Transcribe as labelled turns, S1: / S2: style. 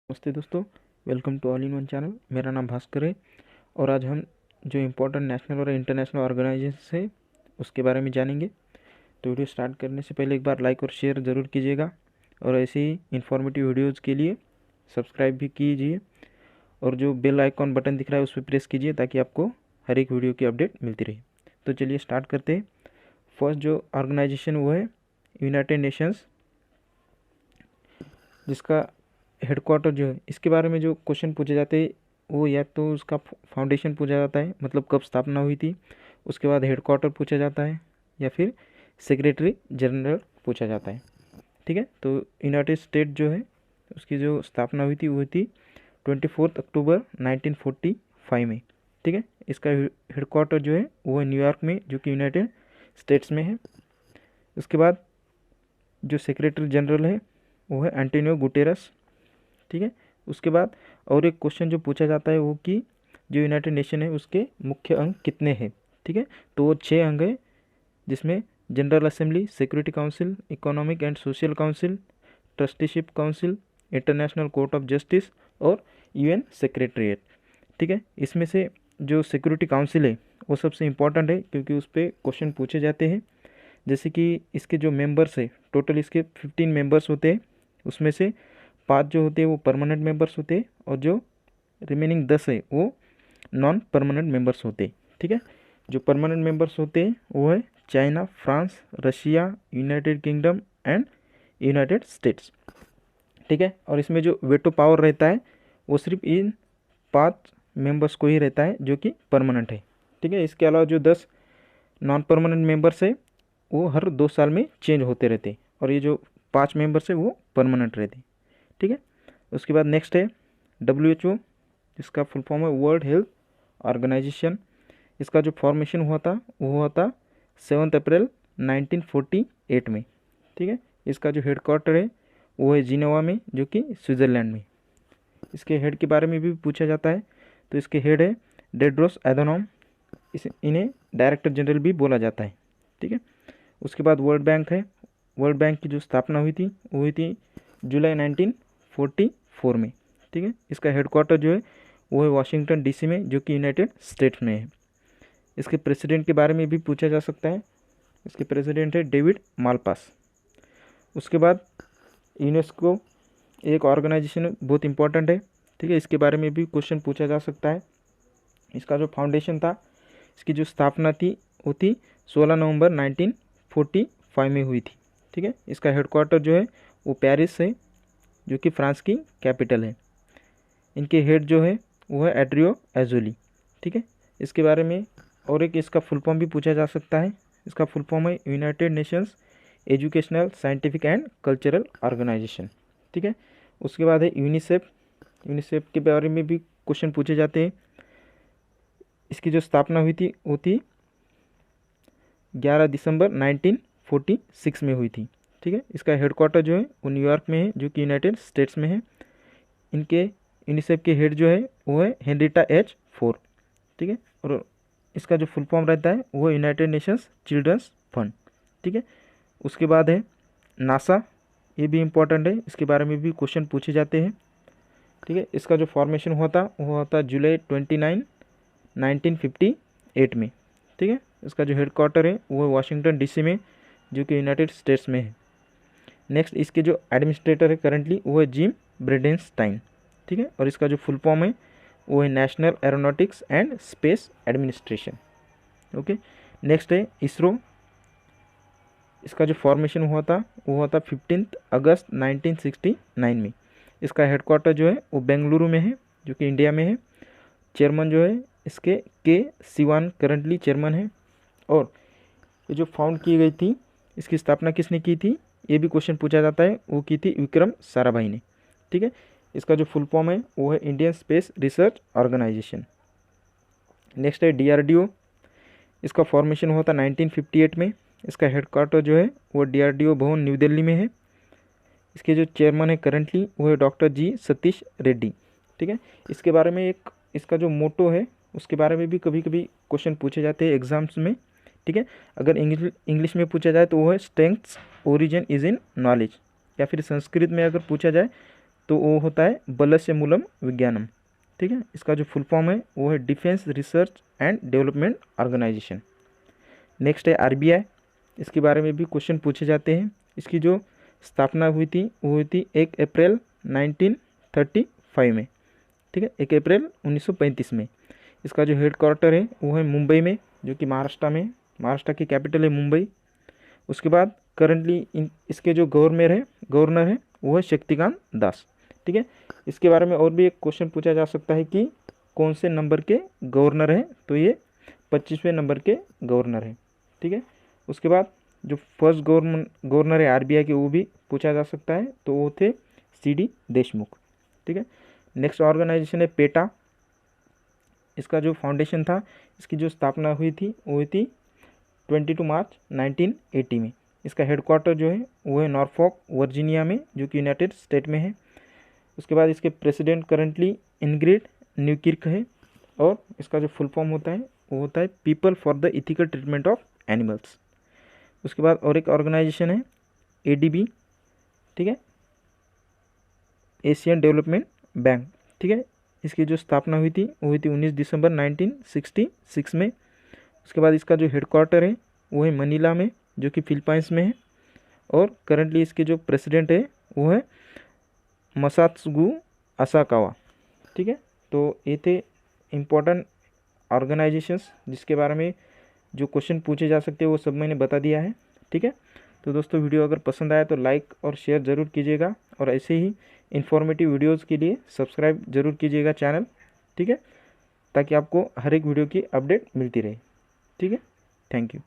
S1: नमस्ते दोस्तों, welcome to all in one channel. मेरा नाम भास्कर है और आज हम जो इम्पोर्टेंट नेशनल और इंटरनेशनल ऑर्गेनाइजेशन है उसके बारे में जानेंगे। तो वीडियो स्टार्ट करने से पहले एक बार लाइक और शेयर ज़रूर कीजिएगा और ऐसे ही इन्फॉर्मेटिव वीडियोज़ के लिए सब्सक्राइब भी कीजिए और जो बेल आइकॉन बटन दिख रहा है उस पर प्रेस कीजिए ताकि आपको हर एक वीडियो की अपडेट मिलती रहे। तो चलिए स्टार्ट करते हैं। फर्स्ट जो ऑर्गेनाइजेशन वो है यूनाइटेड नेशंस, जिसका हेडक्वार्टर जो है, इसके बारे में जो क्वेश्चन पूछे जाते हैं वो या तो उसका फाउंडेशन पूछा जाता है, मतलब कब स्थापना हुई थी, उसके बाद हेडक्वार्टर पूछा जाता है या फिर सेक्रेटरी जनरल पूछा जाता है। ठीक है, तो यूनाइटेड स्टेट जो है उसकी जो स्थापना हुई थी वो हुई थी 24 अक्टूबर 1945 में। ठीक है, इसका हेडक्वार्टर जो है वो है न्यूयॉर्क में, जो कि यूनाइटेड स्टेट्स में है। उसके बाद जो सेक्रेटरी जनरल है वो है एंटोनियो गुटेरस। ठीक है, उसके बाद और एक क्वेश्चन जो पूछा जाता है वो कि जो यूनाइटेड नेशन है उसके मुख्य अंग कितने हैं। ठीक है, तो वो 6 अंग है, जिसमें general assembly, security council, economic and social council, trusteeship council, international court of justice और यूएन सेक्रेटरीट। ठीक है, इसमें से जो सिक्योरिटी काउंसिल है वो सबसे इम्पॉर्टेंट है क्योंकि उस पर क्वेश्चन पूछे जाते हैं। जैसे कि इसके जो मेंबर्स है, टोटल इसके 15 मेंबर्स होते हैं, उसमें से 5 जो होते हैं वो परमानेंट मेंबर्स होते हैं और जो रिमेनिंग 10 है वो नॉन परमानेंट मेंबर्स होते हैं। ठीक है, जो परमानेंट मेंबर्स होते हैं वो है China, France, Russia, United kingdom and United states. ठीक है, और इसमें जो वेटो पावर रहता है वो सिर्फ इन 5 मेंबर्स को ही रहता है जो कि परमानेंट है। ठीक है, इसके अलावा जो 10 नॉन परमानेंट मेंबर्स है वो हर 2 साल में चेंज होते रहते हैं और ये जो 5 मेंबर्स है वो परमानेंट रहते हैं। ठीक है, उसके बाद नेक्स्ट है WHO, जिसका फुल फॉर्म है वर्ल्ड हेल्थ ऑर्गेनाइजेशन। इसका जो फॉर्मेशन हुआ था वो हुआ था 7 अप्रैल 1948 में। ठीक है, इसका जो हेडक्वार्टर है वो है जिनेवा में, जो कि स्विट्ज़रलैंड में। इसके हेड के बारे में भी पूछा जाता है, तो इसके हेड है टेड्रोस एधानोम, इन्हें डायरेक्टर जनरल भी बोला जाता है। ठीक है, उसके बाद वर्ल्ड बैंक है। वर्ल्ड बैंक की जो स्थापना हुई थी वो हुई थी जुलाई 1944 में। ठीक है, इसका हेडक्वार्टर जो है वो है वाशिंगटन DC में, जो कि यूनाइटेड स्टेट्स में है। इसके प्रेसिडेंट के बारे में भी पूछा जा सकता है। इसके प्रेसिडेंट है डेविड मालपास। उसके बाद यूनेस्को एक ऑर्गेनाइजेशन बहुत इंपॉर्टेंट है। ठीक है, इसके बारे में भी क्वेश्चन पूछा जा सकता है। इसका जो फाउंडेशन था, इसकी जो स्थापना थी वो थी 16 नवंबर 1945 में हुई थी। ठीक है, इसका हेडक्वार्टर जो है वो पेरिस है, जो कि फ्रांस की कैपिटल है। इनके हेड जो है वो है एड्रियो एजोली। ठीक है, इसके बारे में और एक इसका फुल फॉर्म भी पूछा जा सकता है। इसका फुल फॉर्म है United Nations Educational, Scientific and Cultural Organisation. ठीक है, उसके बाद है यूनिसेफ। यूनिसेफ के बारे में भी क्वेश्चन पूछे जाते हैं। इसकी जो स्थापना हुई थी वो थी 11 दिसंबर 1946 में हुई थी। ठीक है, इसका हेडक्वार्टर जो है वो न्यूयॉर्क में है, जो कि यूनाइटेड स्टेट्स में है। इनके यूनिसेफ के हेड जो है वो है हेनरिटा H. फोर। ठीक है, और इसका जो फुल फॉर्म रहता है वो है यूनाइटेड नेशंस चिल्ड्रंस फंड। ठीक है, उसके बाद है नासा, ये भी इम्पोर्टेंट है, इसके बारे में भी क्वेश्चन पूछे जाते हैं। ठीक है, इसका जो फॉर्मेशन हुआ था वो हुआ था जुलाई 29, 1958 में। ठीक है, इसका जो हेडक्वार्टर है वो है वाशिंगटन DC में, जो कि यूनाइटेड स्टेट्स में है। नेक्स्ट इसके जो एडमिनिस्ट्रेटर है करंटली वो है जिम ब्रेडेनस्टाइन। ठीक है, और इसका जो फुल फॉर्म है वो है national aeronautics and space administration. Okay, next है इसरो। इसका जो फॉर्मेशन हुआ था वो हुआ था 15 अगस्त 1969 में। इसका हेडक्वार्टर जो है वो बेंगलुरु में है, जो कि इंडिया में है। चेयरमैन जो है इसके K. सिवान करंटली चेयरमैन है। और ये जो फाउंड की गई थी, इसकी स्थापना किसने की थी, ये भी क्वेश्चन पूछा जाता है। वो की थी विक्रम साराभाई ने। ठीक है, इसका जो फुल फॉर्म है वो है Indian Space Research Organisation. Next है DRDO। इसका फॉर्मेशन हुआ था 1958 में। इसका हेडक्वार्टर जो है वो DRDO भवन न्यू दिल्ली में है। इसके जो चेयरमैन है करंटली वो है डॉक्टर G. सतीश रेड्डी। ठीक है, इसके बारे में एक इसका जो मोटो है उसके बारे में भी कभी कभी क्वेश्चन पूछे जाते हैं एग्जाम्स में। ठीक है, अगर इंग्लिश में पूछा जाए तो वो है strengths origin is in knowledge, या फिर संस्कृत में अगर पूछा जाए तो वो होता है बलस्य मूलम विज्ञानम। ठीक है, इसका जो फुल फॉर्म है वो है Defence Research and Development Organisation. Next है आरबीआई, इसके बारे में भी क्वेश्चन पूछे जाते हैं। इसकी जो स्थापना हुई थी वो हुई थी 1 अप्रैल 1935 में। ठीक है, 1 अप्रैल 1935 में। इसका जो हेड क्वार्टर है वो है मुंबई में, जो कि महाराष्ट्र में, महाराष्ट्र की कैपिटल है मुंबई। उसके बाद करंटली इसके जो गवर्नर है वो है शक्तिकांत दास। ठीक है, इसके बारे में और भी एक क्वेश्चन पूछा जा सकता है कि कौन से नंबर के गवर्नर हैं, तो ये 25वें नंबर के गवर्नर हैं। ठीक है, उसके बाद जो फर्स्ट गवर्नर है आरबीआई के वो भी पूछा जा सकता है, तो वो थे सीडी देशमुख। ठीक है, नेक्स्ट ऑर्गेनाइजेशन है पेटा। इसका जो फाउंडेशन था, इसकी जो स्थापना हुई थी वो हुई थी 22 मार्च 1980 में। इसका हेडक्वार्टर जो है वो है नॉर्फॉक वर्जीनिया में, जो कि यूनाइटेड स्टेट में है। उसके बाद इसके प्रेसिडेंट करंटली इनग्रिड न्यूकिर्क है, और इसका जो फुल फॉर्म होता है वो होता है people for the ethical treatment of animals. उसके बाद और एक ऑर्गेनाइजेशन है एडीबी। ठीक है, एशियन डेवलपमेंट बैंक। ठीक है, इसकी जो स्थापना हुई थी वो हुई थी 19 दिसंबर 1966 में। उसके बाद इसका जो हेडक्वार्टर है वो है मनीला में, जो कि फिलीपाइंस में है, और करंटली इसके जो प्रेसिडेंट है वो है मसात्सुगु असाकावा। ठीक है, तो ये थे इम्पोर्टेंट ऑर्गेनाइजेशंस जिसके बारे में जो क्वेश्चन पूछे जा सकते हैं वो सब मैंने बता दिया है। ठीक है, तो दोस्तों वीडियो अगर पसंद आया तो लाइक और शेयर ज़रूर कीजिएगा, और ऐसे ही इन्फॉर्मेटिव वीडियोस के लिए सब्सक्राइब ज़रूर कीजिएगा चैनल। ठीक है, ताकि आपको हर एक वीडियो की अपडेट मिलती रहे। ठीक है, थैंक यू।